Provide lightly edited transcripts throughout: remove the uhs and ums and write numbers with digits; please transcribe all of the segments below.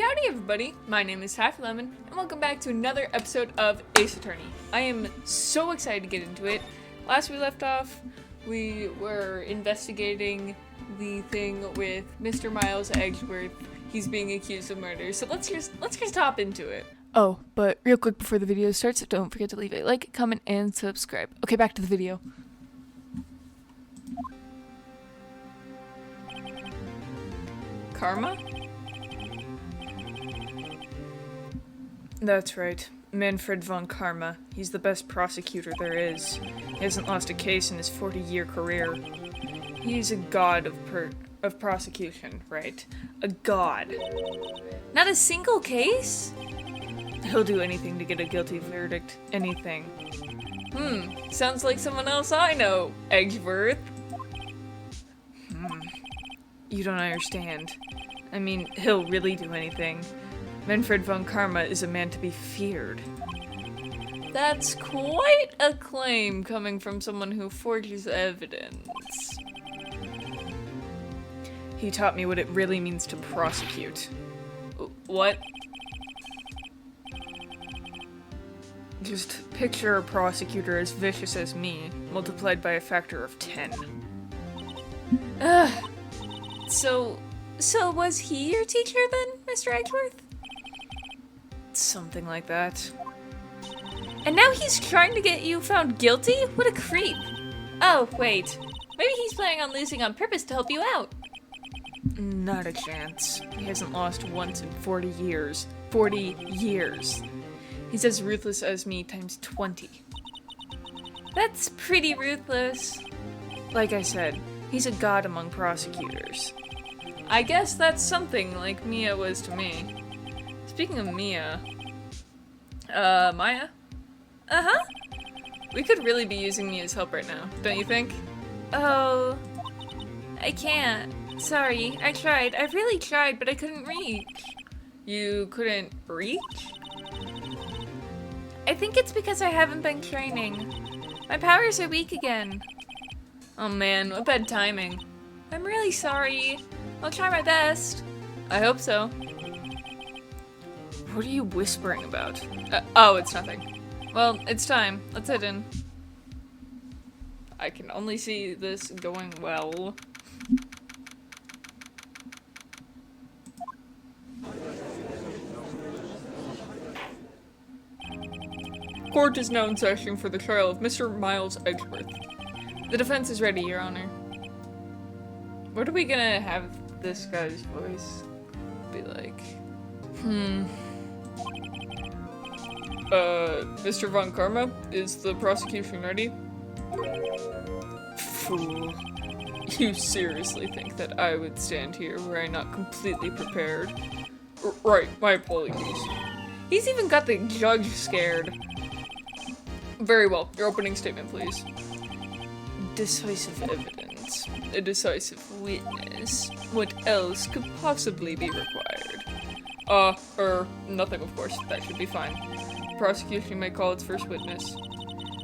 Howdy everybody, my name is Taffy Lemon, and welcome back to another episode of Ace Attorney. I am so excited to get into it. Last we left off, we were investigating the thing with Mr. Miles Edgeworth. He's being accused of murder, so let's just hop into it. Oh, but real quick before the video starts, don't forget to leave a like, comment, and subscribe. Okay, back to the video. Karma? That's right. Manfred von Karma. He's the best prosecutor there is. He hasn't lost a case in his 40-year career. He's a god of prosecution, right? A god. Not a single case? He'll do anything to get a guilty verdict. Anything. Sounds like someone else I know, Edgeworth. You don't understand. I mean, he'll really do anything. Manfred von Karma is a man to be feared. That's quite a claim coming from someone who forges evidence. He taught me what it really means to prosecute. What? Just picture a prosecutor as vicious as me, multiplied by a factor of 10. So was he your teacher then, Mr. Edgeworth? Something like that. And now he's trying to get you found guilty? What a creep. Oh, wait. Maybe he's planning on losing on purpose to help you out. Not a chance. He hasn't lost once in 40 years. 40 years. He's as ruthless as me times 20. That's pretty ruthless. Like I said, he's a god among prosecutors. I guess that's something like Mia was to me. Speaking of Mia, Maya? Uh-huh. We could really be using Mia's help right now, don't you think? Oh, I can't. Sorry, I tried. I really tried, but I couldn't reach. You couldn't reach? I think it's because I haven't been training. My powers are weak again. Oh man, what bad timing. I'm really sorry. I'll try my best. I hope so. What are you whispering about? Oh, it's nothing. Well, it's time. Let's head in. I can only see this going well. Court is now in session for the trial of Mr. Miles Edgeworth. The defense is ready, Your Honor. What are we gonna have this guy's voice be like? Mr. von Karma, is the prosecution ready? Fool. You seriously think that I would stand here were I not completely prepared? Right, my apologies. He's even got the judge scared. Very well, your opening statement, please. Decisive evidence. A decisive witness. What else could possibly be required? Nothing of course. That should be fine. Prosecution may call its first witness.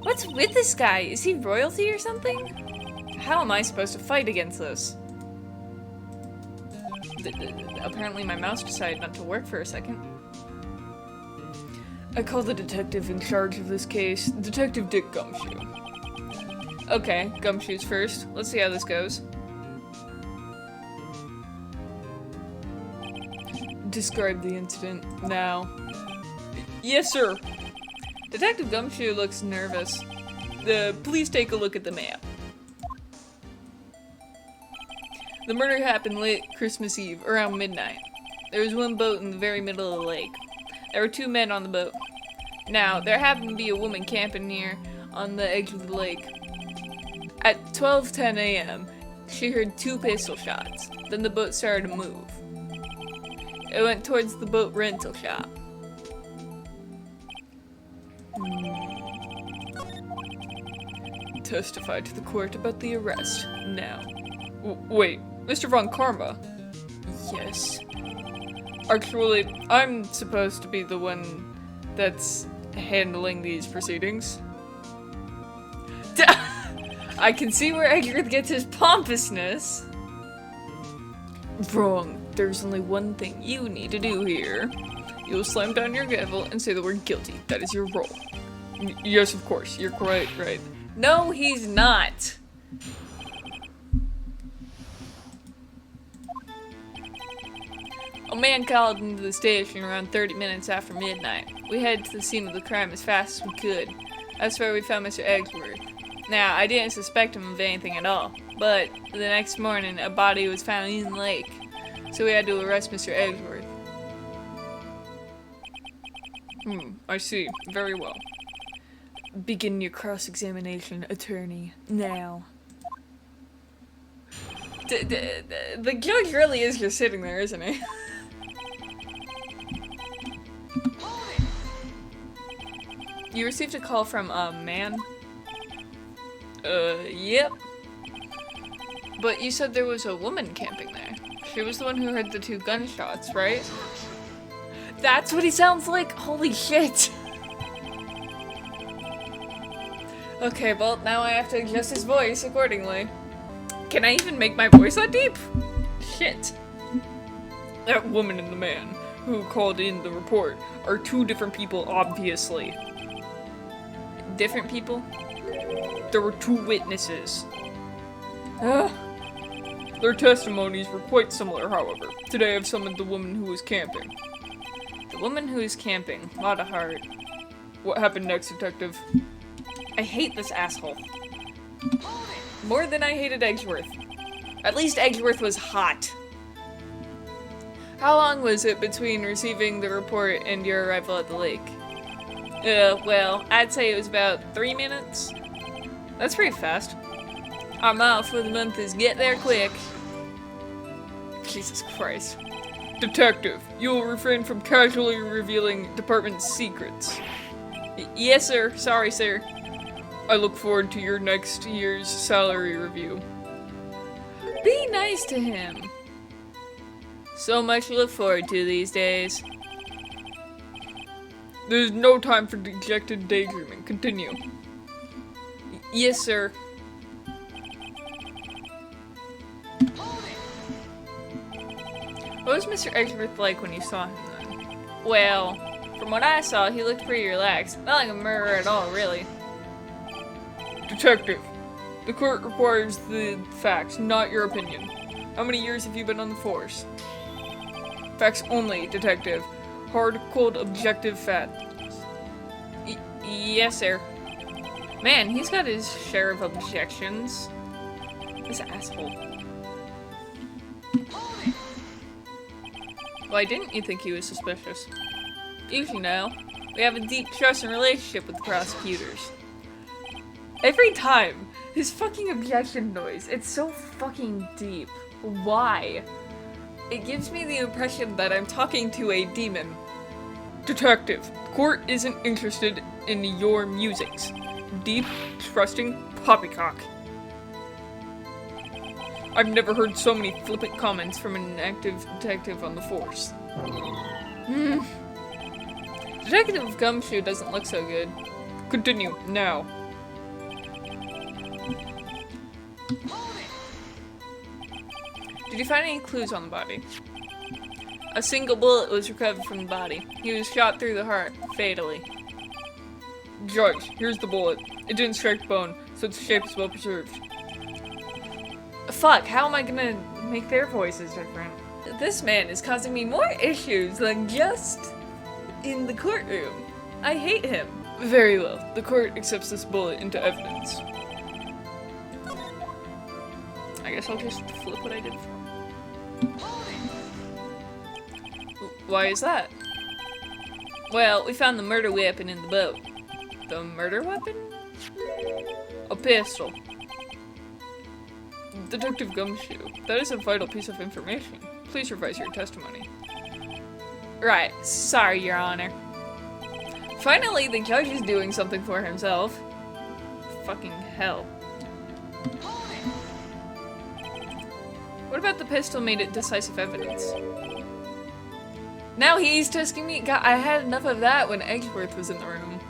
What's with this guy? Is he royalty or something? How am I supposed to fight against this? Apparently my mouse decided not to work for a second. I call the detective in charge of this case, Detective Dick Gumshoe. Okay, Gumshoe's first. Let's see how this goes. Describe the incident now. Yes, sir. Detective Gumshoe looks nervous. Please take a look at the map. The murder happened late Christmas Eve, around midnight. There was one boat in the very middle of the lake. There were two men on the boat. Now, there happened to be a woman camping near on the edge of the lake. At 12:10 a.m., she heard two pistol shots. Then the boat started to move. It went towards the boat rental shop. Testify to the court about the arrest, now. Wait, Mr. von Karma? Yes. Actually, I'm supposed to be the one that's handling these proceedings. I can see where Edgeworth gets his pompousness. Wrong. There's only one thing you need to do here. You'll slam down your gavel and say the word guilty. That is your role. Yes, of course. You're quite right. No, he's not. A man called into the station around 30 minutes after midnight. We headed to the scene of the crime as fast as we could. That's where we found Mr. Eggsworth. Now, I didn't suspect him of anything at all, but the next morning a body was found in the lake, so we had to arrest Mr. Eggsworth. I see. Very well. Begin your cross-examination, attorney. Now. The judge really is just sitting there, isn't he? You received a call from a man? Yep. But you said there was a woman camping there. She was the one who heard the 2 gunshots, right? That's what he sounds like? Holy shit! Okay, well, now I have to adjust his voice accordingly. Can I even make my voice that deep? Shit. That woman and the man who called in the report are 2 different people, obviously. Different people? There were 2 witnesses. Their testimonies were quite similar, however. Today I've summoned the woman who was camping. The woman who is camping. Lot of heart. What happened next, detective? I hate this asshole. More than I hated Eggsworth. At least Eggsworth was hot. How long was it between receiving the report and your arrival at the lake? Well, I'd say it was about 3 minutes. That's pretty fast. Our motto for the month is get there quick. Jesus Christ. Detective, you will refrain from casually revealing department secrets. Yes, sir. Sorry, sir. I look forward to your next year's salary review. Be nice to him. So much to look forward to these days. There's no time for dejected daydreaming. Continue. Yes, sir. What was Mr. Eggsworth like when you saw him then? Well, from what I saw, he looked pretty relaxed. Not like a murderer at all, really. Detective, the court requires the facts, not your opinion. How many years have you been on the force? Facts only, detective. Hard, cold, objective fact. Yes, sir. Man, he's got his share of objections. This asshole. Why didn't you think he was suspicious? You should know. We have a deep trust and relationship with the prosecutors. Every time, his fucking objection noise, it's so fucking deep. Why? It gives me the impression that I'm talking to a demon. Detective, the court isn't interested in your musings. Deep, trusting poppycock. I've never heard so many flippant comments from an active detective on the force. Detective Gumshoe doesn't look so good. Continue, now. Did you find any clues on the body? A single bullet was recovered from the body. He was shot through the heart, fatally. Judge, here's the bullet. It didn't strike the bone, so its shape is well preserved. Fuck, how am I gonna make their voices different? This man is causing me more issues than just in the courtroom. I hate him. Very well. The court accepts this bullet into evidence. I guess I'll just flip what I did before. Why is that? Well, we found the murder weapon in the boat. The murder weapon? A pistol. Detective Gumshoe, that is a vital piece of information. Please revise your testimony. Right, sorry, Your Honor. Finally, the judge is doing something for himself. Fucking hell. What about the pistol made it decisive evidence? Now he's testing me. God, I had enough of that when Eggsworth was in the room.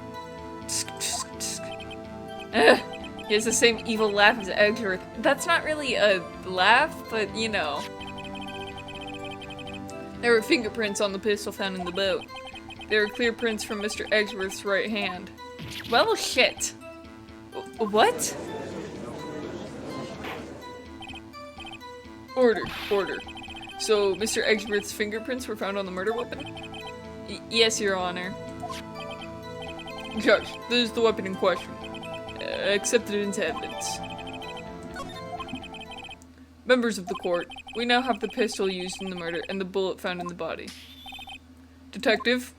Ugh. He has the same evil laugh as Eggsworth. That's not really a laugh, but you know. There were fingerprints on the pistol found in the boat. There were clear prints from Mr. Eggsworth's right hand. Well, shit. What? Order. So, Mr. Eggsworth's fingerprints were found on the murder weapon? Yes, Your Honor. Judge, this is the weapon in question. Accepted into evidence. Members of the court, we now have the pistol used in the murder and the bullet found in the body. Detective?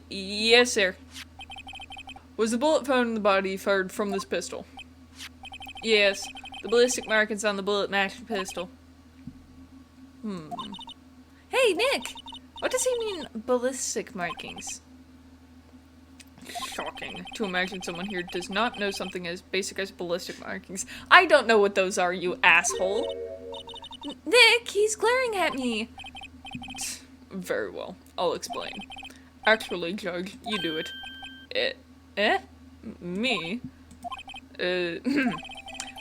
Yes, sir. Was the bullet found in the body fired from this pistol? Yes. The ballistic markings on the bullet match the pistol. Hey, Nick! What does he mean, ballistic markings? Shocking to imagine someone here does not know something as basic as ballistic markings. I don't know what those are, you asshole! Nick, he's glaring at me! Very well, I'll explain. Actually, Judge, you do it. Me?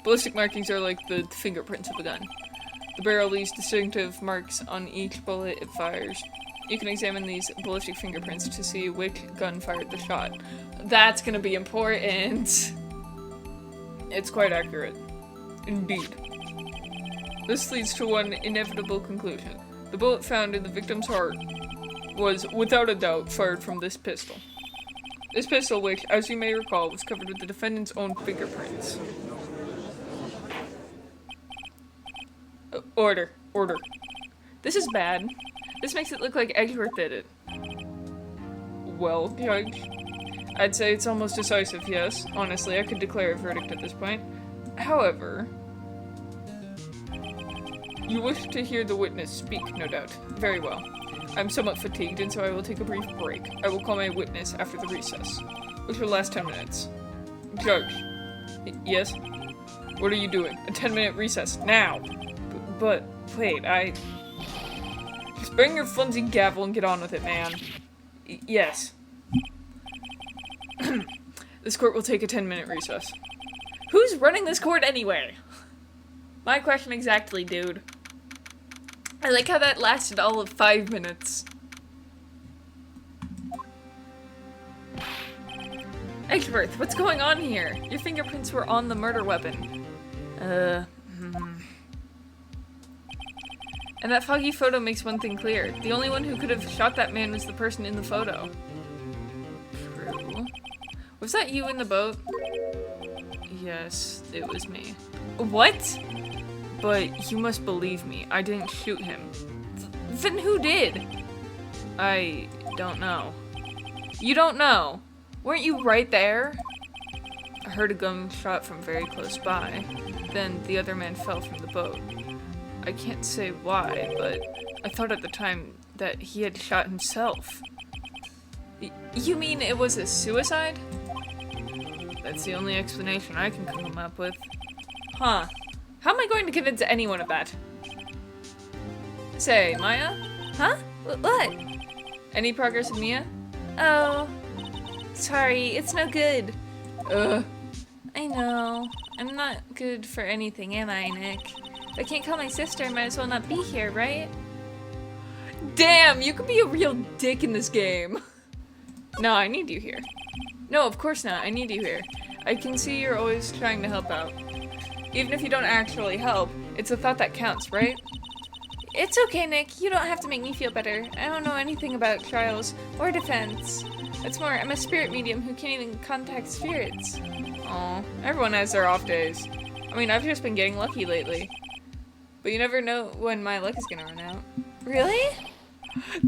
Ballistic markings are like the fingerprints of a gun. The barrel leaves distinctive marks on each bullet it fires. You can examine these ballistic fingerprints to see which gun fired the shot. That's gonna be important. It's quite accurate. Indeed. This leads to one inevitable conclusion. The bullet found in the victim's heart was, without a doubt, fired from this pistol. This pistol, which, as you may recall, was covered with the defendant's own fingerprints. Order. This is bad. This makes it look like Eggsworth did it. Well, Judge, I'd say it's almost decisive, yes. Honestly, I could declare a verdict at this point. However, you wish to hear the witness speak, no doubt. Very well. I'm somewhat fatigued, and so I will take a brief break. I will call my witness after the recess, which will last 10 minutes. Judge. Yes? What are you doing? A 10-minute recess, now! But, wait, Just bring your flimsy gavel and get on with it, man. Yes. This court will take a 10-minute recess. Who's running this court anyway? My question exactly, dude. I like how that lasted all of 5 minutes. Eggsworth, what's going on here? Your fingerprints were on the murder weapon. And that foggy photo makes one thing clear. The only one who could have shot that man was the person in the photo. True. Was that you in the boat? Yes, it was me. What? But you must believe me. I didn't shoot him. Then who did? I don't know. You don't know? Weren't you right there? I heard a gunshot from very close by. Then the other man fell from the boat. I can't say why, but I thought at the time that he had shot himself. You mean it was a suicide? That's the only explanation I can come up with. Huh. How am I going to convince anyone of that? Say, Maya? Huh? What? Any progress with Mia? Oh. Sorry, it's no good. I know. I'm not good for anything, am I, Nick? If I can't call my sister, I might as well not be here, right? Damn, you could be a real dick in this game. No, I need you here. No, of course not. I need you here. I can see you're always trying to help out. Even if you don't actually help, it's a thought that counts, right? It's okay, Nick. You don't have to make me feel better. I don't know anything about trials or defense. What's more, I'm a spirit medium who can't even contact spirits. Aw, everyone has their off days. I mean, I've just been getting lucky lately. But you never know when my luck is gonna run out. Really?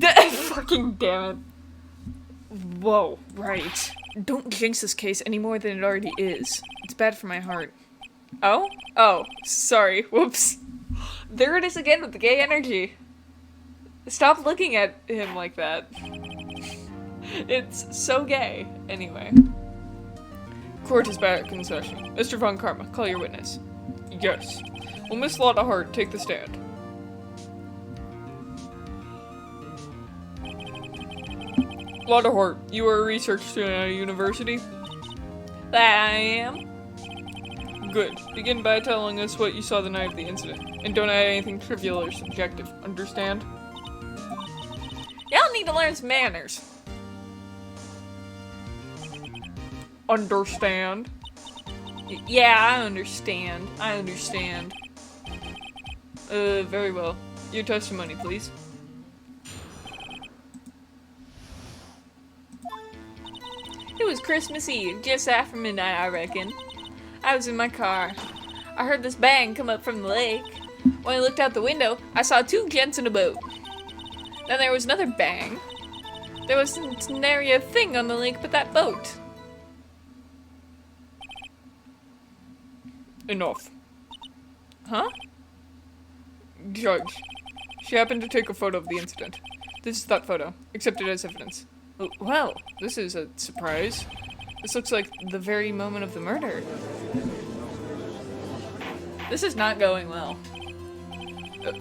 Fucking damn it. Whoa, right. Don't jinx this case any more than it already is. It's bad for my heart. Oh? Oh, sorry. Whoops. There it is again with the gay energy. Stop looking at him like that. It's so gay. Anyway. Court is back in session. Mr. Von Karma, call your witness. Yes. Will Miss Lotta Hart take the stand? Lotta Hart, you are a research student at a university? That I am. Good. Begin by telling us what you saw the night of the incident. And don't add anything trivial or subjective. Understand? need to learn some manners. Understand? Yeah, I understand. I understand. Very well. Your testimony, please. It was Christmas Eve, just after midnight, I reckon. I was in my car. I heard this bang come up from the lake. When I looked out the window, I saw two gents in a boat. Then there was another bang. There wasn't nary a thing on the lake but that boat. Enough. Huh? Judge, she happened to take a photo of the incident. This is that photo. Accept it as evidence. Well, this is a surprise. This looks like the very moment of the murder. This is not going well.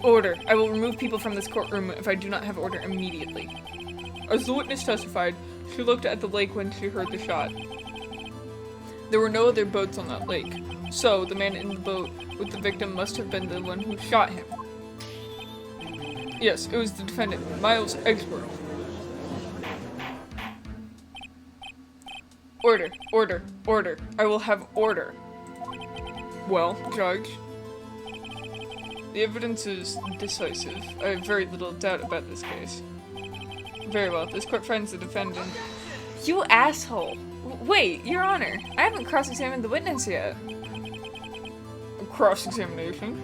Order. I will remove people from this courtroom if I do not have order immediately. As the witness testified, she looked at the lake when she heard the shot. There were no other boats on that lake, so the man in the boat with the victim must have been the one who shot him. Yes, it was the defendant, Miles Exworth. Order, order, order. I will have order. Well, Judge, the evidence is decisive. I have very little doubt about this case. Very well, this court finds the defendant. You asshole! Wait, Your Honor, I haven't cross-examined the witness yet. Cross-examination?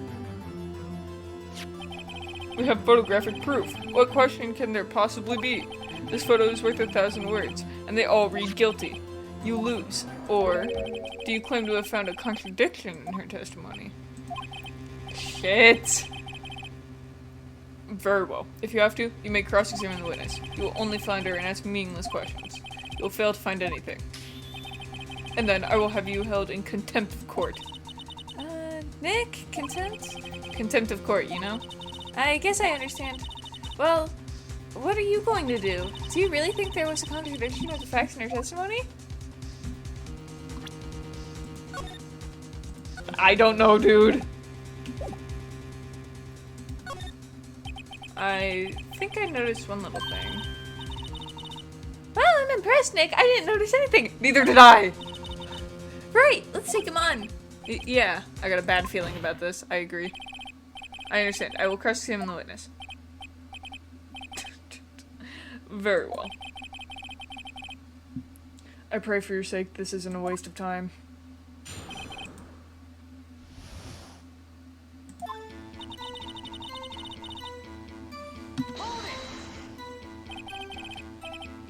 We have photographic proof. What question can there possibly be? This photo is worth 1,000 words, and they all read guilty. You lose. Or, do you claim to have found a contradiction in her testimony? Shit! Very well. If you have to, you may cross-examine the witness. You will only flounder and ask meaningless questions. You will fail to find anything. And then I will have you held in contempt of court. Nick? Contempt? Contempt of court, you know? I guess I understand. Well, what are you going to do? Do you really think there was a contradiction of the facts in her testimony? I don't know, dude. I think I noticed one little thing. Well, I'm impressed, Nick. I didn't notice anything. Neither did I. Right, let's take him on. Yeah, I got a bad feeling about this. I agree. I understand. I will cross-examine the witness. Very well. I pray for your sake this isn't a waste of time.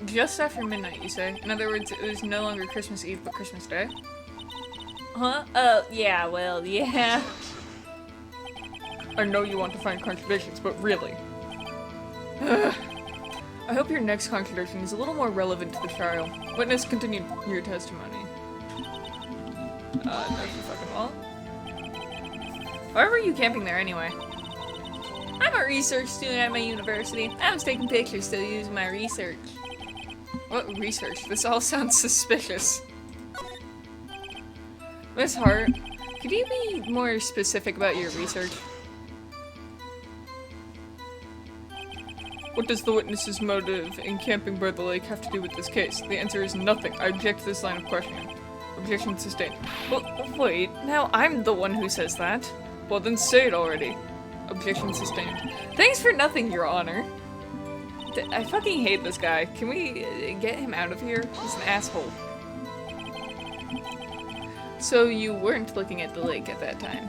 Just after midnight, you say? In other words, it was no longer Christmas Eve, but Christmas Day? Huh? Yeah, well, yeah. I know you want to find contradictions, but really. I hope your next contradiction is a little more relevant to the trial. Witness, continue your testimony. No, you fucking won't. Why were you camping there anyway? I'm a research student at my university. I was taking pictures to use my research. What research? This all sounds suspicious. Miss Hart, could you be more specific about your research? What does the witness's motive in camping by the lake have to do with this case? The answer is nothing. I object to this line of questioning. Objection sustained. Well, wait, now I'm the one who says that. Well, then say it already. Objection sustained. Thanks for nothing, Your Honor. I fucking hate this guy. Can we get him out of here? He's an asshole. So you weren't looking at the lake at that time?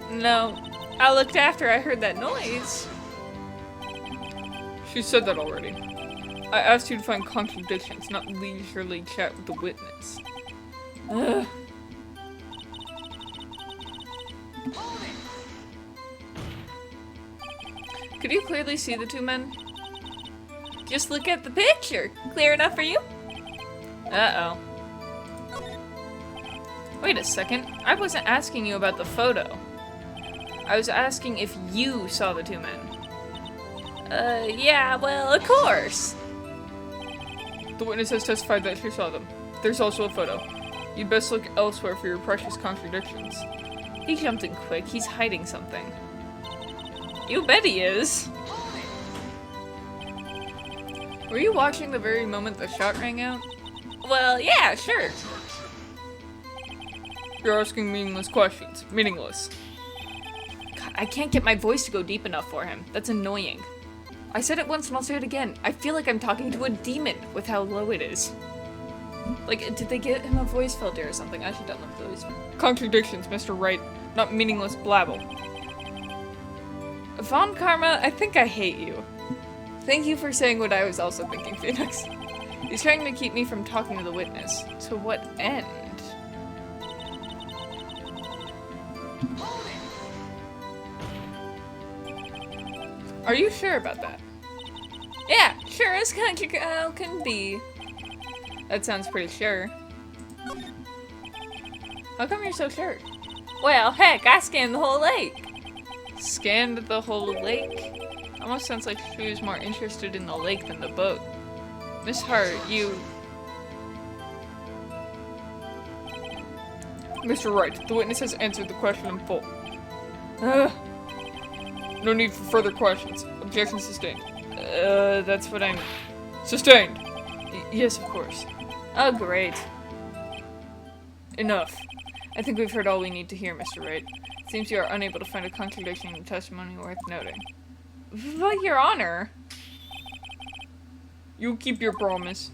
No. I looked after I heard that noise. She said that already. I asked you to find contradictions, not leisurely chat with the witness. Ugh. Could you clearly see the two men? Just look at the picture. Clear enough for you? Uh-oh. Wait a second. I wasn't asking you about the photo. I was asking if you saw the two men. Yeah, well, of course. The witness has testified that she saw them. There's also a photo. You'd best look elsewhere for your precious contradictions. He jumped in quick. He's hiding something. You bet he is. Were you watching the very moment the shot rang out? Well, yeah, sure. You're asking meaningless questions. Meaningless. God, I can't get my voice to go deep enough for him. That's annoying. I said it once and I'll say it again. I feel like I'm talking to a demon with how low it is. Like, did they get him a voice filter or something? I should download those. Contradictions, Mr. Wright. Not meaningless blabble. Von Karma, I think I hate you. Thank you for saying what I was also thinking, Phoenix. He's trying to keep me from talking to the witness. To what end? Are you sure about that? Yeah, sure as can be. That sounds pretty sure. How come you're so sure? Well, heck, I scanned the whole lake. Scanned the whole lake? Almost sounds like she was more interested in the lake than the boat. Miss Hart, you... Mr. Wright, the witness has answered the question in full. No need for further questions. Objection sustained. That's what I'm... Sustained! Yes, of course. Oh, great. Enough. I think we've heard all we need to hear, Mr. Wright. It seems you are unable to find a contradiction in the testimony worth noting. But, Your Honor... You keep your promise.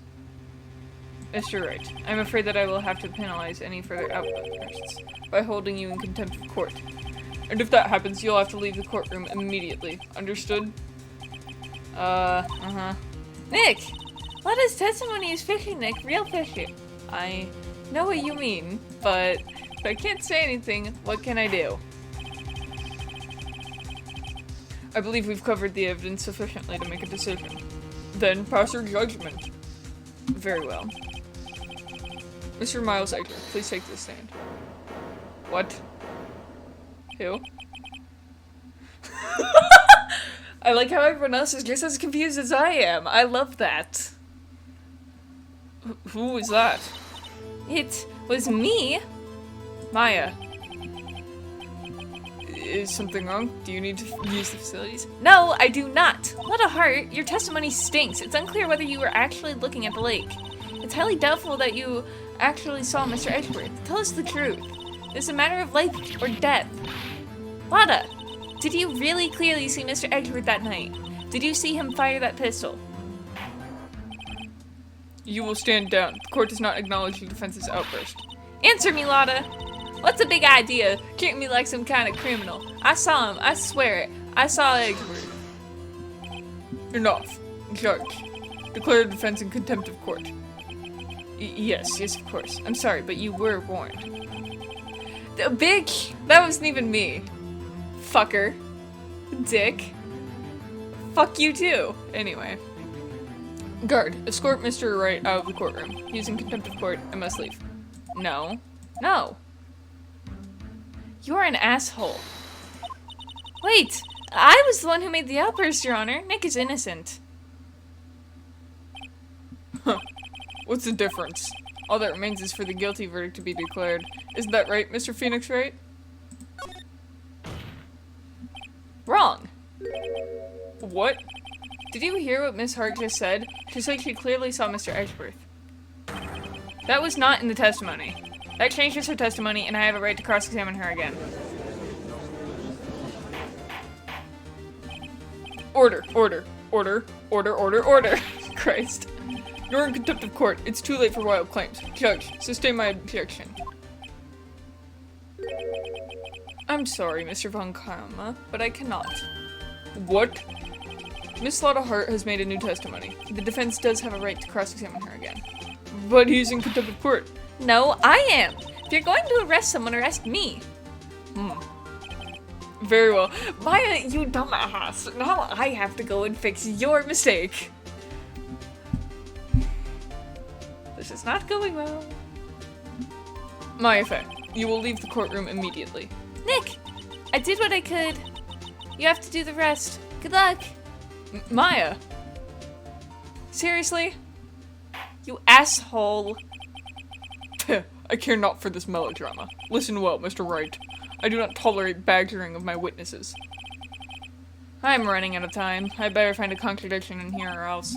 Mr. Wright, I'm afraid that I will have to penalize any further outbursts by holding you in contempt of court. And if that happens, you'll have to leave the courtroom immediately. Understood? Nick! Lada's testimony is fishy, Nick. Real fishy. I know what you mean, but if I can't say anything, what can I do? I believe we've covered the evidence sufficiently to make a decision. Then pass your judgment. Very well. Mr. Miles Edgar, please take this stand. What? Who? I like how everyone else is just as confused as I am. I love that. Who was that? It was me. Maya. Is something wrong? Do you need to use the facilities? No, I do not. Lada Hart, your testimony stinks. It's unclear whether you were actually looking at the lake. It's highly doubtful that you actually saw Mr. Edgeworth. Tell us the truth. It's a matter of life or death. Lada, did you really clearly see Mr. Edgeworth that night? Did you see him fire that pistol? You will stand down. The court does not acknowledge the defense's outburst. Answer me, Lada! What's the big idea? Treating me like some kind of criminal. I saw him. I swear it. I saw Edgeworth. Enough. Judge. Declare the defense in contempt of court. Yes, of course. I'm sorry, but you were warned. Bitch! That wasn't even me. Fucker. Dick. Fuck you too. Anyway. Guard, escort Mr. Wright out of the courtroom. He's in contempt of court and must leave. No. No. You're an asshole. Wait, I was the one who made the outburst, Your Honor. Nick is innocent. Huh. What's the difference? All that remains is for the guilty verdict to be declared. Isn't that right, Mr. Phoenix Wright? Wrong. What? Did you hear what Miss Hart just said? She said she clearly saw Mr. Edgeworth. That was not in the testimony. That changes her testimony, and I have a right to cross-examine her again. Order, order, order, order, order, order. Christ. You're in contempt of court. It's too late for wild claims. Judge, sustain my objection. I'm sorry, Mr. Von Karma, but I cannot. What? Miss Lada Hart has made a new testimony. The defense does have a right to cross-examine her again. But he's in contempt of court. No, I am. If you're going to arrest someone, arrest me. Very well. Maya, you dumbass. Now I have to go and fix your mistake. This is not going well. Maya Fey, you will leave the courtroom immediately. Nick, I did what I could. You have to do the rest. Good luck. Maya. Seriously? You asshole. I care not for this melodrama. Listen well, Mr. Wright. I do not tolerate badgering of my witnesses. I'm running out of time. I better find a contradiction in here or else.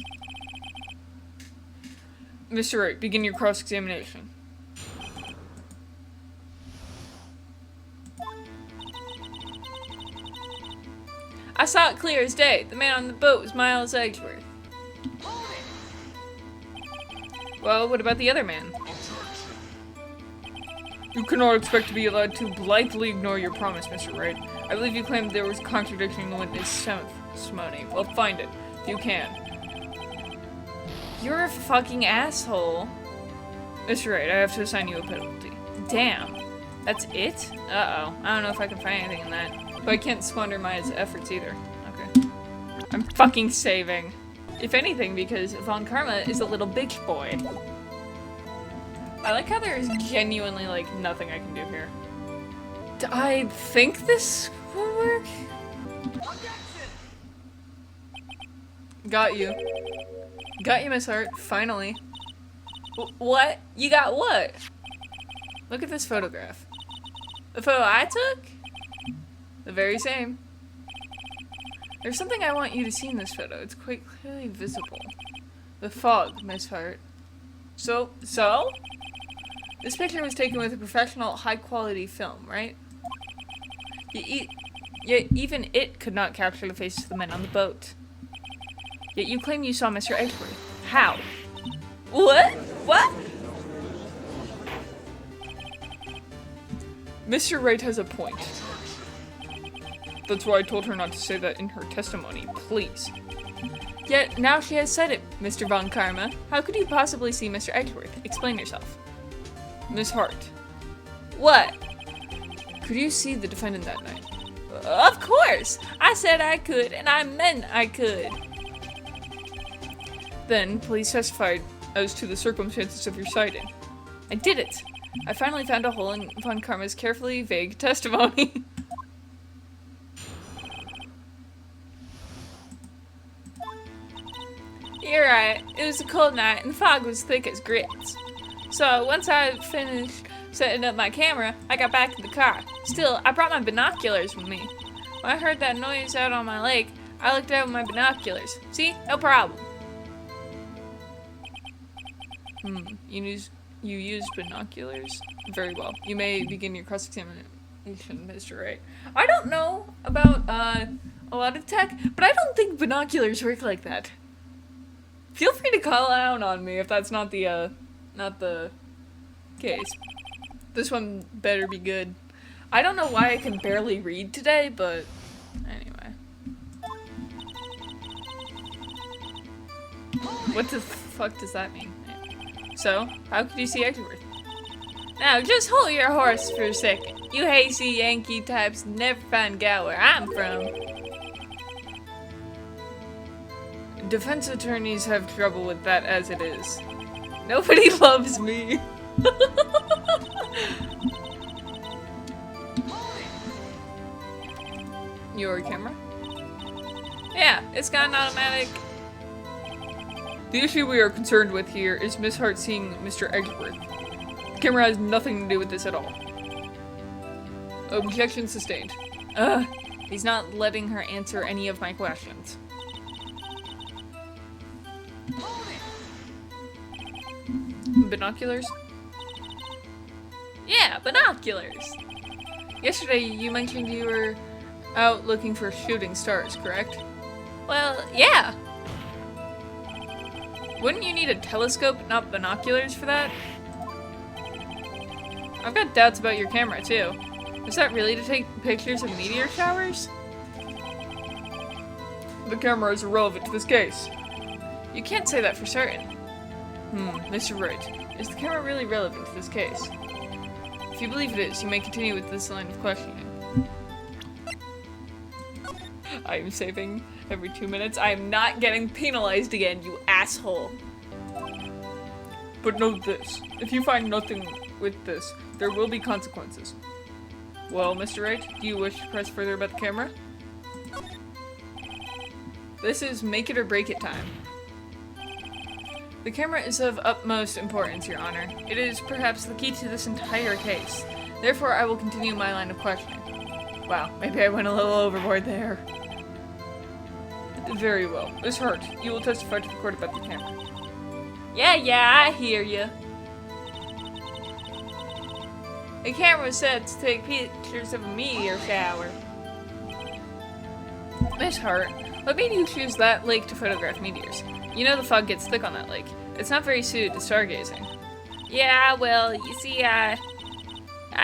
Mr. Wright, begin your cross-examination. I saw it clear as day. The man on the boat was Miles Edgeworth. Well, what about the other man? You cannot expect to be allowed to blithely ignore your promise, Mr. Wright. I believe you claimed there was contradiction in the witness testimony. Well, find it, if you can. You're a fucking asshole. Mr. Wright, I have to assign you a penalty. Damn. That's it? Uh-oh. I don't know if I can find anything in that. But I can't squander my efforts either. Okay. I'm fucking saving. If anything, because Von Karma is a little bitch boy. I like how there is genuinely, like, nothing I can do here. I think this will work? Got you. Got you, Miss Hart. Finally. What? You got what? Look at this photograph. The photo I took? The very same. There's something I want you to see in this photo. It's quite clearly visible. The fog, Miss Hart. So? This picture was taken with a professional, high-quality film, right? Yet even it could not capture the faces of the men on the boat. Yet you claim you saw Mr. Edgeworth. How? What? What? Mr. Wright has a point. That's why I told her not to say that in her testimony, please. Yet now she has said it, Mr. Von Karma. How could you possibly see Mr. Edgeworth? Explain yourself. Miss Hart. What? Could you see the defendant that night? Of course! I said I could, and I meant I could. Then, please testify as to the circumstances of your sighting. I did it! I finally found a hole in Von Karma's carefully vague testimony. You're right. It was a cold night, and the fog was thick as grits. So, once I finished setting up my camera, I got back in the car. Still, I brought my binoculars with me. When I heard that noise out on my lake, I looked out with my binoculars. See? No problem. You used binoculars? Very well. You may begin your cross-examination, Mr. Wright. I don't know about, a lot of tech, but I don't think binoculars work like that. Feel free to call out on me if that's not the case. This one better be good. I don't know why I can barely read today, but anyway. What the fuck does that mean? So, how could you see Edgeworth? Now, just hold your horse for a second. You hasty Yankee types never find out where I'm from. Defense attorneys have trouble with that as it is. Nobody loves me. Your camera? Yeah, it's got an automatic. The issue we are concerned with here is Miss Hart seeing Mr. Edgeworth. The camera has nothing to do with this at all. Objection sustained. He's not letting her answer any of my questions. Binoculars? Yeah, binoculars! Yesterday you mentioned you were out looking for shooting stars, correct? Well, yeah! Wouldn't you need a telescope, not binoculars, for that? I've got doubts about your camera, too. Is that really to take pictures of meteor showers? The camera is irrelevant to this case. You can't say that for certain. Mr. Wright, is the camera really relevant to this case? If you believe it is, you may continue with this line of questioning. I am saving every 2 minutes. I am not getting penalized again, you asshole. But note this. If you find nothing with this, there will be consequences. Well, Mr. Wright, do you wish to press further about the camera? This is make it or break it time. The camera is of utmost importance, Your Honor. It is perhaps the key to this entire case. Therefore, I will continue my line of questioning. Wow, maybe I went a little overboard there. Very well. Miss Hart, you will testify to the court about the camera. Yeah, I hear you. The camera was set to take pictures of a meteor shower. Miss Hart, what made you choose that lake to photograph meteors? You know the fog gets thick on that lake. It's not very suited to stargazing. Yeah, well, you see, I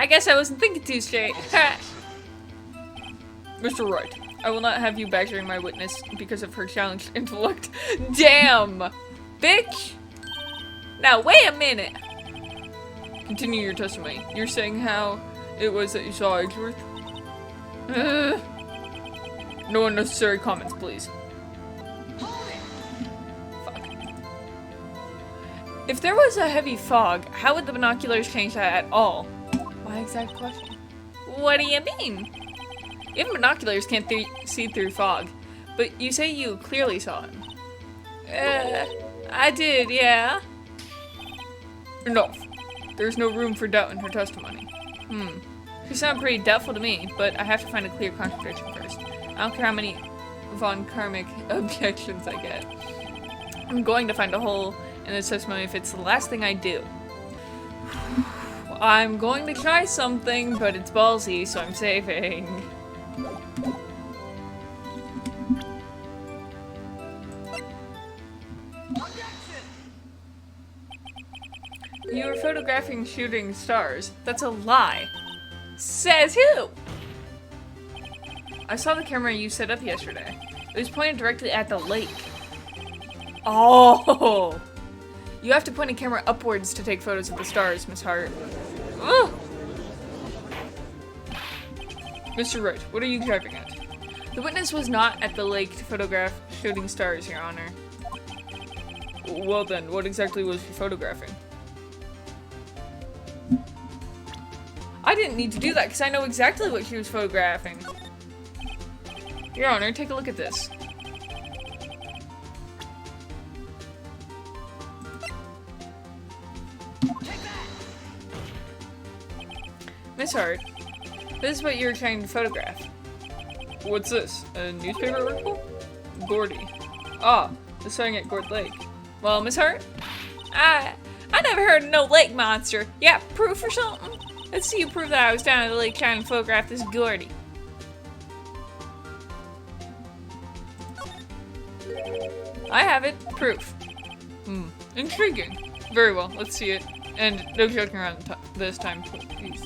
guess I wasn't thinking too straight. Mr. Wright, I will not have you badgering my witness because of her challenged intellect. Damn! Bitch! Now, wait a minute! Continue your testimony. You're saying how it was that you saw Edgeworth? No unnecessary comments, please. Fuck. If there was a heavy fog, how would the binoculars change that at all? My exact question. What do you mean? Even binoculars can't see through fog, but you say you clearly saw him. I did, yeah. Enough. There's no room for doubt in her testimony. She sounded pretty doubtful to me, but I have to find a clear contradiction first. I don't care how many von Karmic objections I get. I'm going to find a hole in this testimony if it's the last thing I do. I'm going to try something, but it's ballsy, so I'm saving. You were photographing shooting stars. That's a lie. Says who? I saw the camera you set up yesterday. It was pointed directly at the lake. Oh! You have to point a camera upwards to take photos of the stars, Miss Hart. Ugh. Mr. Wright, what are you driving at? The witness was not at the lake to photograph shooting stars, Your Honor. Well then, what exactly was she photographing? I didn't need to do that because I know exactly what she was photographing. Your Honor, take a look at this. Miss Hart, this is what you were trying to photograph. What's this? A newspaper article? Gordy. Ah, the sighting at Gord Lake. Well, Miss Hart? I never heard of no lake monster. Yeah, proof or something? Let's see you prove that I was down at the lake trying to photograph this Gordy. I have it. Proof. Intriguing. Very well, let's see it. And no joking around this time, please.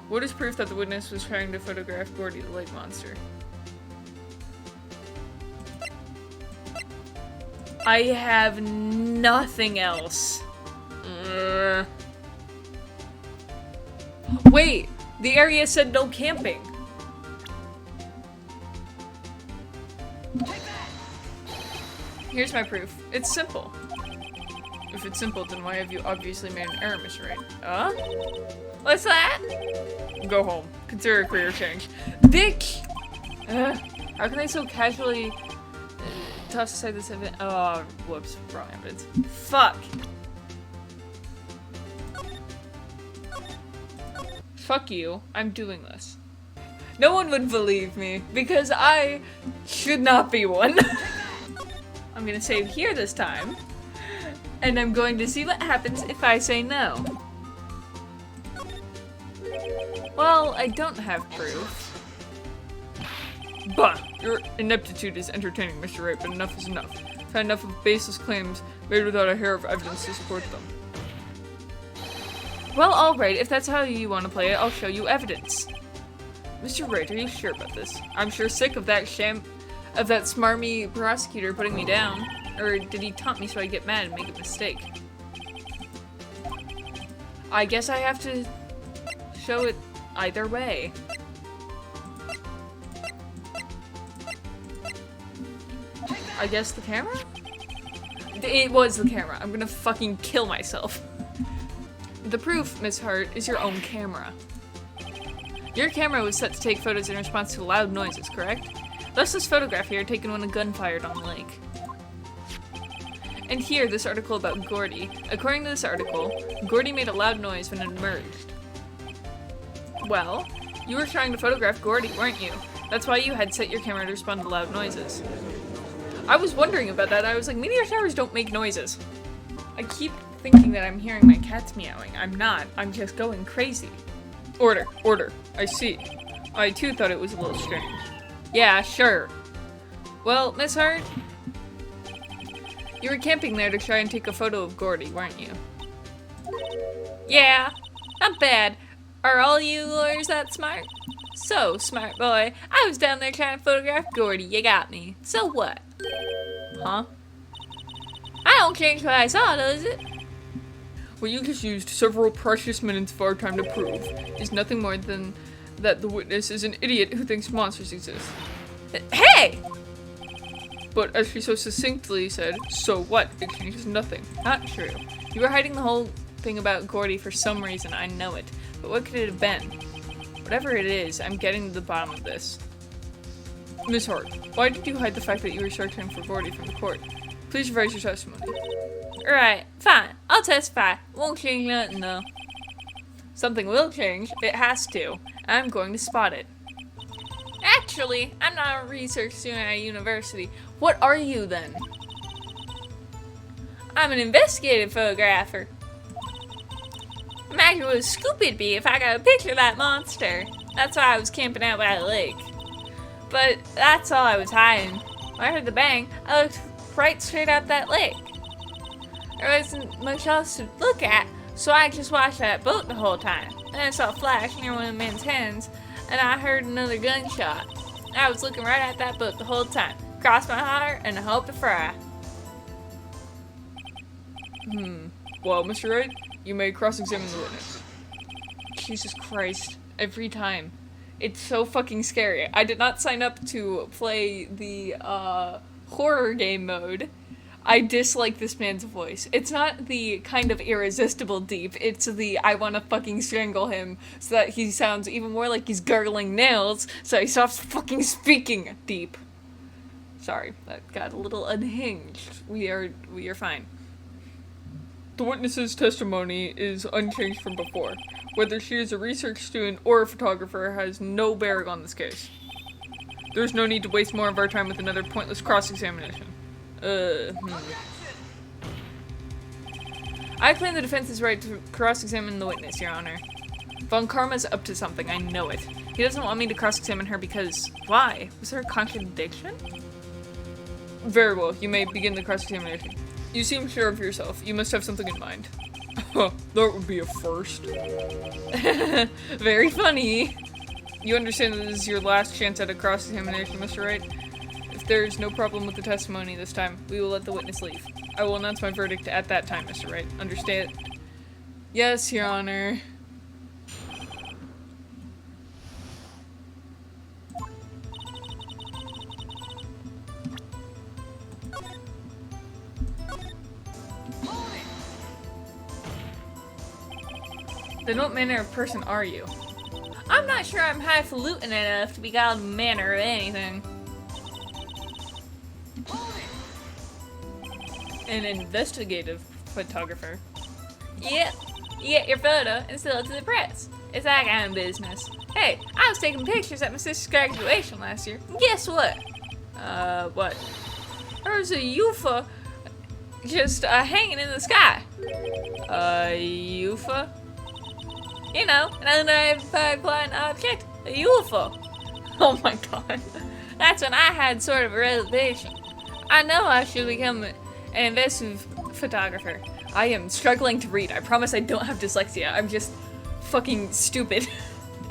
What is proof that the witness was trying to photograph Gordy, the lake monster? I have nothing else. Wait, the area said no camping. Here's my proof. It's simple. If it's simple, then why have you obviously made an error, Mr. Wright? What's that? Go home. Consider a career change. Bitch! How can they so casually toss aside this event? Oh, whoops. Wrong evidence. Fuck. Fuck you. I'm doing this. No one would believe me, because I should not be one. I'm gonna save here this time, and I'm going to see what happens if I say no. Well, I don't have proof. Bah! Your ineptitude is entertaining, Mr. Wright, but enough is enough. I've had enough of baseless claims made without a hair of evidence to support them. Well, alright, if that's how you want to play it, I'll show you evidence. Mr. Wright, are you sure about this? I'm sure sick of that smarmy prosecutor putting me down. Or did he taunt me so I get mad and make a mistake? I guess I have to show it either way. I guess the camera? It was the camera. I'm gonna fucking kill myself. The proof, Miss Hart, is your own camera. Your camera was set to take photos in response to loud noises, correct? Thus this photograph here taken when a gun fired on the lake. And here, this article about Gordy. According to this article, Gordy made a loud noise when it emerged. Well, you were trying to photograph Gordy, weren't you? That's why you had set your camera to respond to loud noises. I was wondering about that. I was like, meteor showers don't make noises. I keep thinking that I'm hearing my cats meowing. I'm not. I'm just going crazy. Order. Order. I see. I too thought it was a little strange. Yeah, sure. Well, Miss Hart, you were camping there to try and take a photo of Gordy, weren't you? Yeah, not bad. Are all you lawyers that smart? So, smart boy, I was down there trying to photograph Gordy. You got me. So what? Huh? I don't change what I saw, does it? What you just used several precious minutes of our time to prove is nothing more than that the witness is an idiot who thinks monsters exist. Hey! But as she so succinctly said, so what? It changes nothing. Not true. You were hiding the whole thing about Gordy for some reason, I know it. But what could it have been? Whatever it is, I'm getting to the bottom of this. Miss Hart, why did you hide the fact that you were searching for Gordy from the court? Please revise your testimony. Alright, fine. I'll testify. Won't change nothing though. Something will change. It has to. I'm going to spot it. Actually, I'm not a research student at a university. What are you then? I'm an investigative photographer. Imagine what a scoop it'd be if I got a picture of that monster. That's why I was camping out by the lake. But that's all I was hiding. When I heard the bang, I looked right straight at that lake. There wasn't much else to look at, so I just watched that boat the whole time. Then I saw a flash near one of the men's hands, and I heard another gunshot. I was looking right at that boat the whole time. Crossed my heart and I hoped to fry. Well, Mr. Wright, you may cross-examine the witness. Jesus Christ. Every time. It's so fucking scary. I did not sign up to play the, horror game mode. I dislike this man's voice. It's not the kind of irresistible deep, it's the I wanna fucking strangle him so that he sounds even more like he's gargling nails so he stops fucking speaking deep. Sorry, that got a little unhinged. We are fine. The witness's testimony is unchanged from before. Whether she is a research student or a photographer has no bearing on this case. There's no need to waste more of our time with another pointless cross-examination. I claim the defense's right to cross-examine the witness, Your Honor. Von Karma's up to something, I know it. He doesn't want me to cross-examine her because... Why? Was there a contradiction? Very well, you may begin the cross-examination. You seem sure of yourself. You must have something in mind. That would be a first. Very funny. You understand that this is your last chance at a cross-examination, Mr. Wright? If there's no problem with the testimony this time, we will let the witness leave. I will announce my verdict at that time, Mr. Wright. Understand? Yes, Your Honor. Then what manner of person are you? I'm not sure I'm highfalutin enough to be called a manner or anything. An investigative photographer. Yep, you get your photo and sell it to the press. It's that kind of business. Hey, I was taking pictures at my sister's graduation last year. And guess what? What? There was a UFO just hanging in the sky. UFO? You know, an unidentified flying object. A UFO. Oh my god. That's when I had sort of a revelation. I know I should become an investigative photographer. I am struggling to read. I promise I don't have dyslexia. I'm just fucking stupid.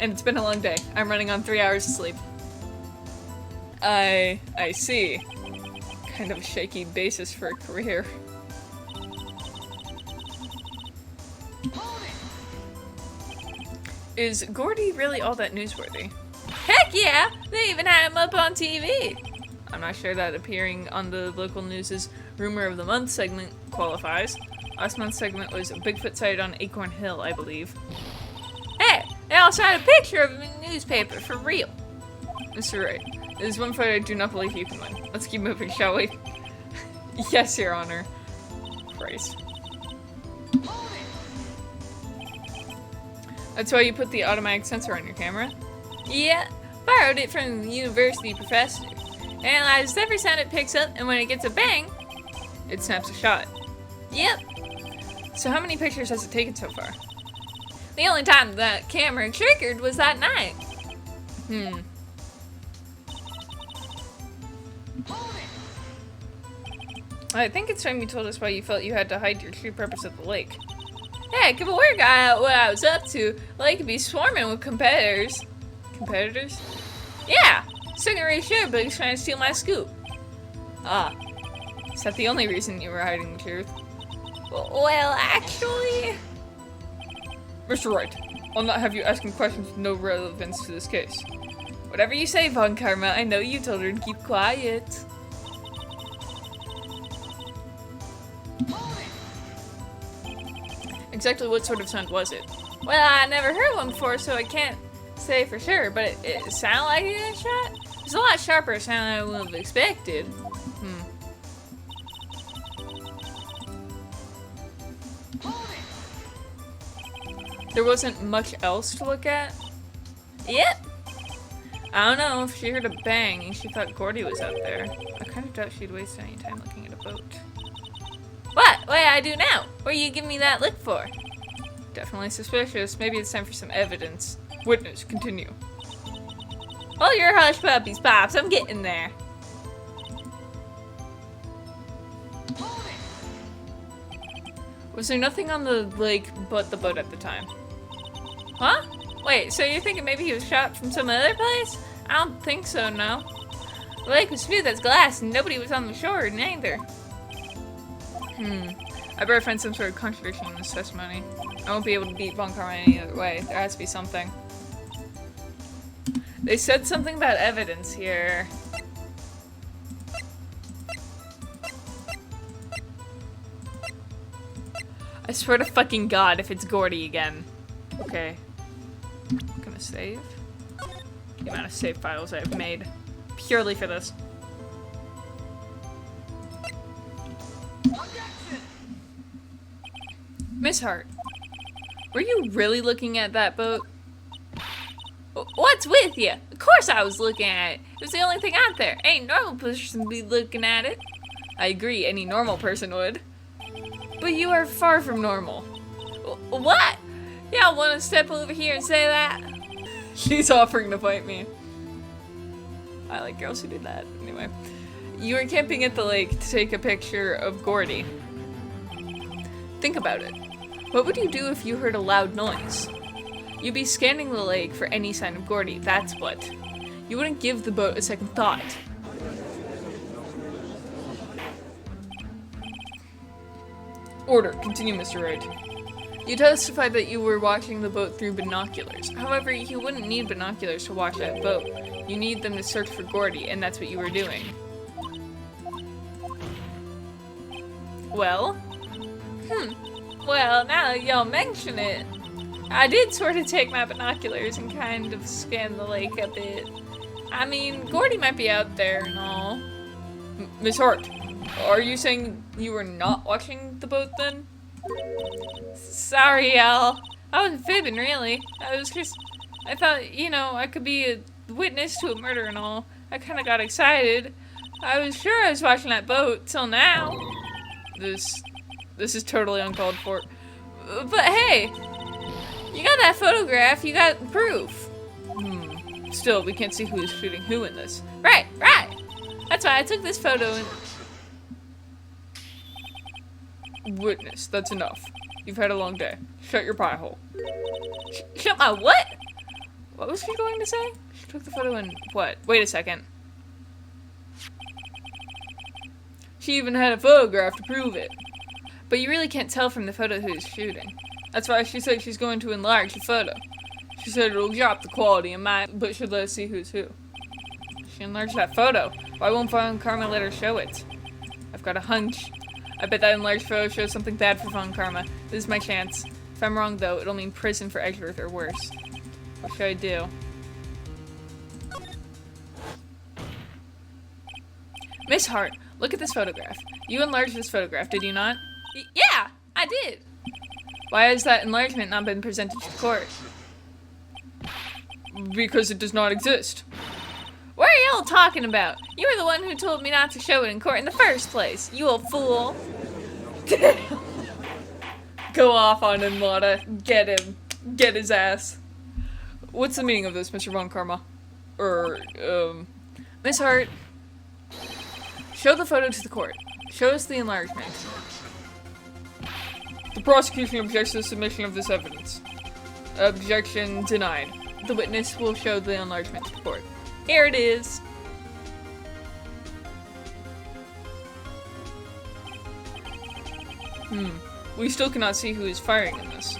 And it's been a long day. I'm running on 3 hours of sleep. I see. Kind of a shaky basis for a career. Is Gordy really all that newsworthy? Heck yeah! They even had him up on TV! I'm not sure that appearing on the local news' Rumor of the Month segment qualifies. Last month's segment was a Bigfoot sighted on Acorn Hill, I believe. Hey! They also had a picture of him in the newspaper, for real! Mr. Wright, there's one fight I do not believe you can win. Let's keep moving, shall we? Yes, Your Honor. Christ. That's why you put the automatic sensor on your camera? Yeah, borrowed it from the university professor. Analyzes every sound it picks up, and when it gets a bang, it snaps a shot. Yep, So how many pictures has it taken so far? The only time that camera triggered was that night. I think it's time you told us why you felt you had to hide your true purpose at the lake. Heck, if a word got out what I was up to, the lake could be swarming with competitors. Competitors? Yeah! Stingeray sure, but he's trying to steal my scoop. Ah. Is that the only reason you were hiding the truth? Well, actually... Mr. Wright, I'll not have you asking questions with no relevance to this case. Whatever you say, Von Karma, I know you told her to keep quiet. Exactly what sort of sound was it? Well, I never heard one before, so I can't say for sure, but it sounded like a gunshot? It's a lot sharper sound than I would have expected. There wasn't much else to look at? Yep. I don't know if she heard a bang and she thought Gordy was out there. I kind of doubt she'd waste any time looking at a boat. What do I do now? What are you giving me that look for? Definitely suspicious. Maybe it's time for some evidence. Witness, continue. Hold your hush puppies, Pops. I'm getting there. Was there nothing on the lake but the boat at the time? Huh? Wait, so you're thinking maybe he was shot from some other place? I don't think so, no. The lake was smooth as glass and nobody was on the shore neither. I better find some sort of contradiction in this testimony. I won't be able to beat Von Karma any other way. There has to be something. They said something about evidence here. I swear to fucking God if it's Gordy again. Okay. I'm gonna save. The amount of save files I've made purely for this. Miss Hart, were you really looking at that boat? What's with you? Of course I was looking at it. It was the only thing out there. Ain't normal person be looking at it. I agree, any normal person would. But you are far from normal. What? Y'all want to step over here and say that? She's offering to fight me. I like girls who do that. Anyway. You were camping at the lake to take a picture of Gordy. Think about it. What would you do if you heard a loud noise? You'd be scanning the lake for any sign of Gordy, that's what. You wouldn't give the boat a second thought. Order. Continue, Mr. Wright. You testified that you were watching the boat through binoculars. However, you wouldn't need binoculars to watch that boat. You need them to search for Gordy, and that's what you were doing. Well? Well, now that y'all mention it, I did sort of take my binoculars and kind of scan the lake a bit. I mean, Gordy might be out there and all. Miss Hart, are you saying you were not watching the boat then? Sorry, y'all. I wasn't fibbing, really. I thought, you know, I could be a witness to a murder and all. I kind of got excited. I was sure I was watching that boat till now. This is totally uncalled for. But hey, you got that photograph, you got proof. Still, we can't see who is shooting who in this. Right. That's why I took this photo and... Witness, that's enough. You've had a long day. Shut your pie hole. Shut my what? What was she going to say? She took the photo and what? Wait a second. She even had a photograph to prove it. But you really can't tell from the photo who's shooting. That's why she said she's going to enlarge the photo. She said it'll drop the quality in mine, but she'll let us see who's who. She enlarged that photo. Why won't Von Karma let her show it? I've got a hunch. I bet that enlarged photo shows something bad for Von Karma. This is my chance. If I'm wrong, though, it'll mean prison for Edgeworth or worse. What should I do? Miss Hart, look at this photograph. You enlarged this photograph, did you not? Yeah, I did. Why has that enlargement not been presented to the court? Because it does not exist. What are y'all talking about? You were the one who told me not to show it in court in the first place, you old fool. Go off on him, Lotta. Get him. Get his ass. What's the meaning of this, Mr. Von Karma? Miss Hart. Show the photo to the court. Show us the enlargement. The prosecution objects to the submission of this evidence. Objection denied. The witness will show the enlargement to the court. Here it is. We still cannot see who is firing in this.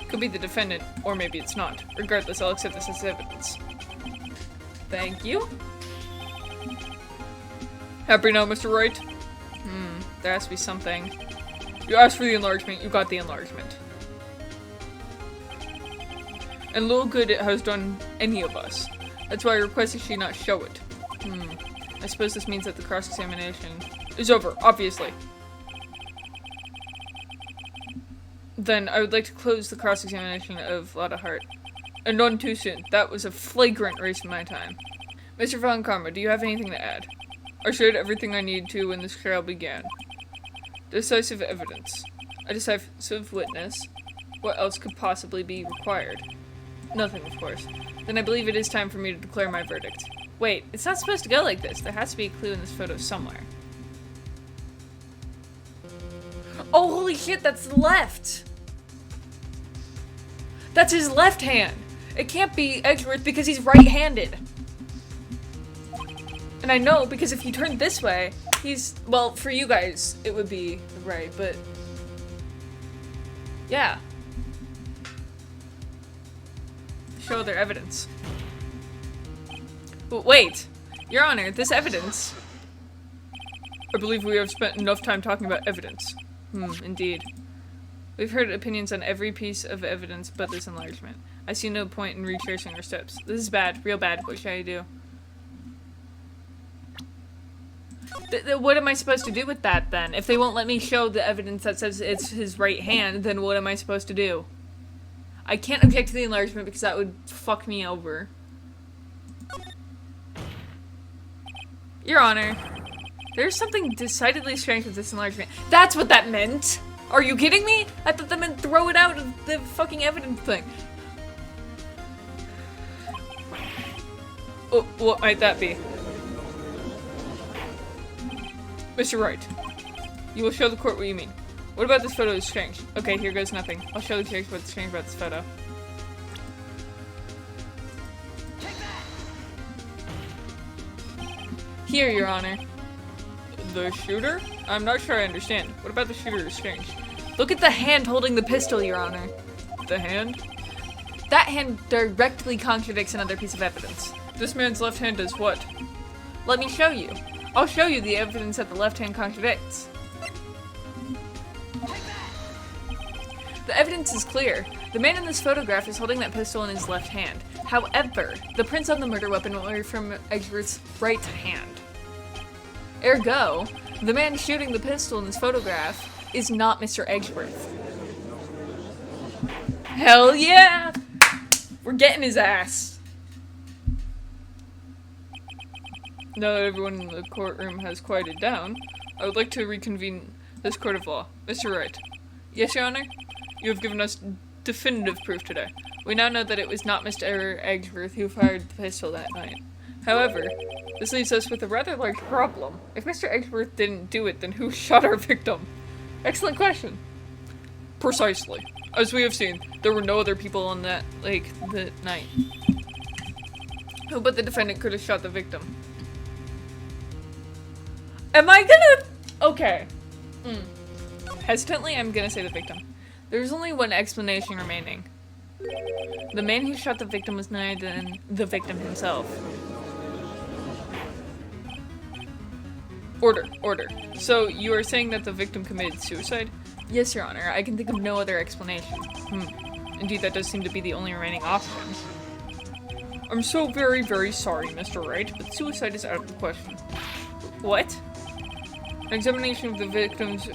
Could be the defendant, or maybe it's not. Regardless, I'll accept this as evidence. Thank you. Happy now, Mr. Wright? There has to be something. You asked for the enlargement, you got the enlargement. And little good it has done any of us. That's why I requested she not show it. I suppose this means that the cross-examination is over, obviously. Then I would like to close the cross-examination of Lotta Hart. And none too soon. That was a flagrant waste of my time. Mr. Von Karma, do you have anything to add? I shared everything I needed to when this trial began. Decisive evidence. A decisive witness. What else could possibly be required? Nothing, of course. Then I believe it is time for me to declare my verdict. Wait, it's not supposed to go like this. There has to be a clue in this photo somewhere. Oh, holy shit, that's left! That's his left hand! It can't be Edgeworth because he's right-handed. And I know because if you turn this way, he's... Well, for you guys, it would be right, but... Yeah. Show their evidence. But wait! Your Honor, this evidence... I believe we have spent enough time talking about evidence. Indeed. We've heard opinions on every piece of evidence but this enlargement. I see no point in retracing our steps. This is bad, real bad. What should I do? What am I supposed to do with that then? If they won't let me show the evidence that says it's his right hand, then what am I supposed to do? I can't object to the enlargement because that would fuck me over. Your Honor, there's something decidedly strange with this enlargement. That's what that meant! Are you kidding me? I thought that meant throw it out of the fucking evidence thing. Oh, what might that be? Mr. Wright, you will show the court what you mean. What about this photo is strange? Okay, here goes nothing. I'll show the judge what's strange about this photo. Here, Your Honor. The shooter? I'm not sure I understand. What about the shooter is strange? Look at the hand holding the pistol, Your Honor. The hand? That hand directly contradicts another piece of evidence. This man's left hand does what? Let me show you. I'll show you the evidence that the left hand contradicts. The evidence is clear. The man in this photograph is holding that pistol in his left hand. However, the prints on the murder weapon were from Edgeworth's right hand. Ergo, the man shooting the pistol in this photograph is not Mr. Edgeworth. Hell yeah! We're getting his ass. Now that everyone in the courtroom has quieted down, I would like to reconvene this court of law. Mr. Wright. Yes, Your Honor? You have given us definitive proof today. We now know that it was not Mr. Edgeworth who fired the pistol that night. However, this leaves us with a rather large problem. If Mr. Edgeworth didn't do it, then who shot our victim? Excellent question. Precisely. As we have seen, there were no other people on that lake that night. Who but the defendant could have shot the victim? Am I gonna... Okay. Hesitantly, I'm gonna say the victim. There's only one explanation remaining. The man who shot the victim was none other than the victim himself. Order. So, you are saying that the victim committed suicide? Yes, Your Honor. I can think of no other explanation. Indeed, that does seem to be the only remaining option. I'm so very, very sorry, Mr. Wright, but suicide is out of the question. What? An examination of the victim's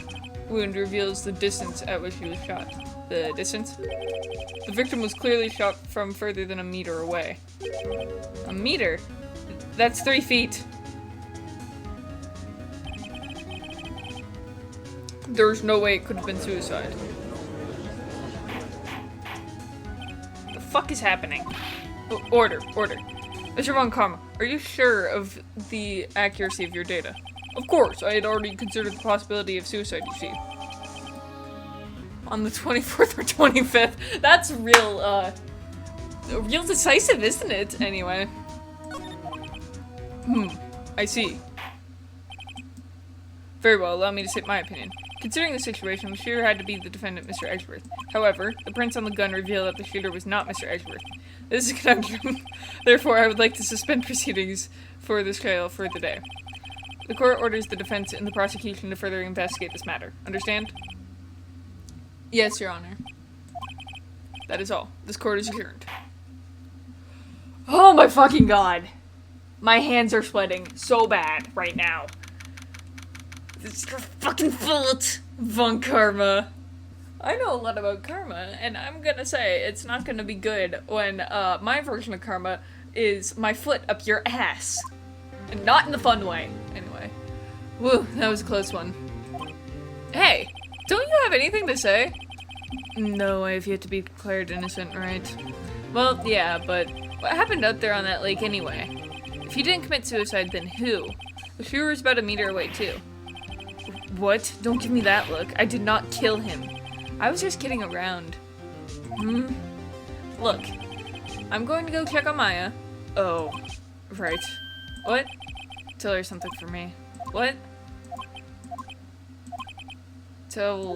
wound reveals the distance at which he was shot. The distance? The victim was clearly shot from further than a meter away. A meter? That's 3 feet. There's no way it could have been suicide. fuck is happening? Order. Mr. Von Karma, are you sure of the accuracy of your data? Of course, I had already considered the possibility of suicide, you see. On the 24th or 25th. That's real decisive, isn't it? Anyway. I see. Very well, allow me to state my opinion. Considering the situation, the shooter had to be the defendant, Mr. Edgeworth. However, the prints on the gun reveal that the shooter was not Mr. Edgeworth. This is a conundrum. Therefore, I would like to suspend proceedings for this trial for the day. The court orders the defense and the prosecution to further investigate this matter. Understand? Yes, Your Honor. That is all. This court is adjourned. Oh my fucking god! My hands are sweating so bad right now. It's your fucking fault, Von Karma. I know a lot about karma, and I'm gonna say it's not gonna be good when my version of karma is my foot up your ass. And not in the fun way. Anyway. Woo, that was a close one. Hey, don't you have anything to say? No, I have yet to be declared innocent, right? Well, yeah, but what happened out there on that lake anyway? If you didn't commit suicide, then who? The shooter was about a meter away, too. What? Don't give me that look. I did not kill him. I was just kidding around. Look, I'm going to go check on Maya. Oh, right. What? Tell her something for me. What? Tell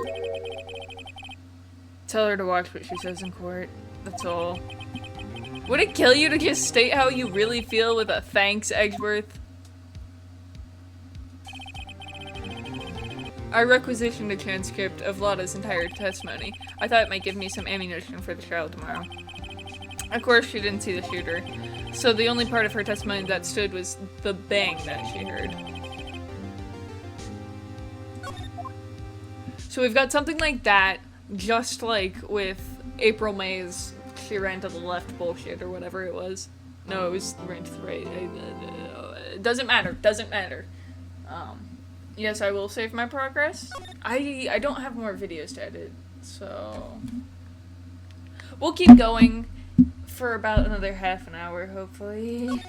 her to watch what she says in court. That's all. Would it kill you to just state how you really feel with a thanks, Edgeworth? I requisitioned a transcript of Lotta's entire testimony. I thought it might give me some ammunition for the trial tomorrow. Of course, she didn't see the shooter, so the only part of her testimony that stood was the bang that she heard. So we've got something like that, just like with April May's she ran to the left bullshit or whatever it was. No, it was ran to the right. It doesn't matter. Yes, I will save my progress. I don't have more videos to edit, so we'll keep going for about another half an hour, hopefully.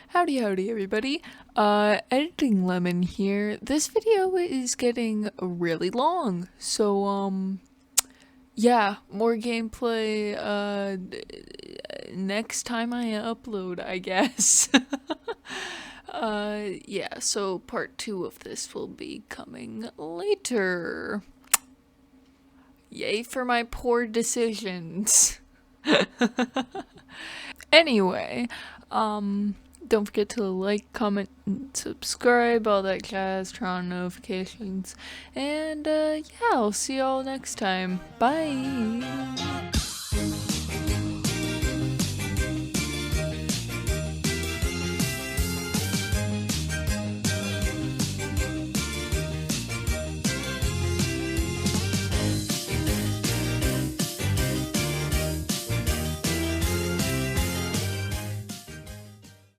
Howdy everybody. Editing Lemon here. This video is getting really long, so yeah, more gameplay next time I upload, I guess. Yeah, so part 2 of this will be coming later. Yay for my poor decisions. Anyway, don't forget to like, comment, and subscribe, all that jazz, turn on notifications, and yeah, I'll see y'all next time. Bye!